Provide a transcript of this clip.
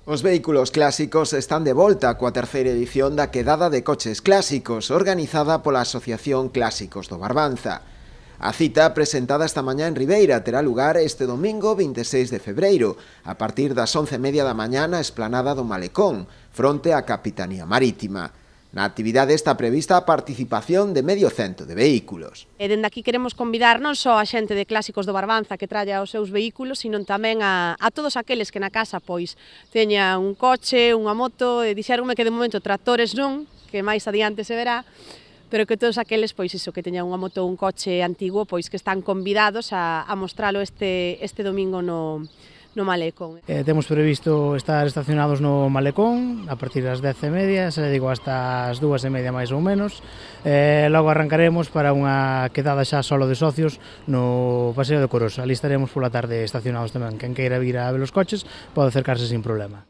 Os vehículos clásicos están de volta coa terceira edición da Quedada de Coches Clásicos, organizada pola Asociación Clásicos do Barbanza. A cita, presentada esta mañá en Ribeira, terá lugar este domingo 26 de febreiro, a partir das 11:30 da mañá na esplanada do Malecón, fronte á Capitanía Marítima. Na actividade está prevista a participación de medio cento de vehículos. E dende aquí queremos convidar non só a xente de Clásicos do Barbanza que tralla os seus vehículos, sino tamén a todos aqueles que na casa pois teña un coche, unha moto, e dixéronme que de momento tractores non, que máis adiante se verá, pero que todos aqueles pois iso, que teñan unha moto ou un coche antigo, pois que están convidados a mostralo este domingo no Malecón. Temos previsto estar estacionados no Malecón a partir das 10:30, se digo hasta as 2:30 máis ou menos. Logo arrancaremos para unha quedada xa solo de socios no Paseo de Corosa. Ali estaremos pola tarde estacionados tamén. Quen queira vir a ver os coches pode acercarse sin problema.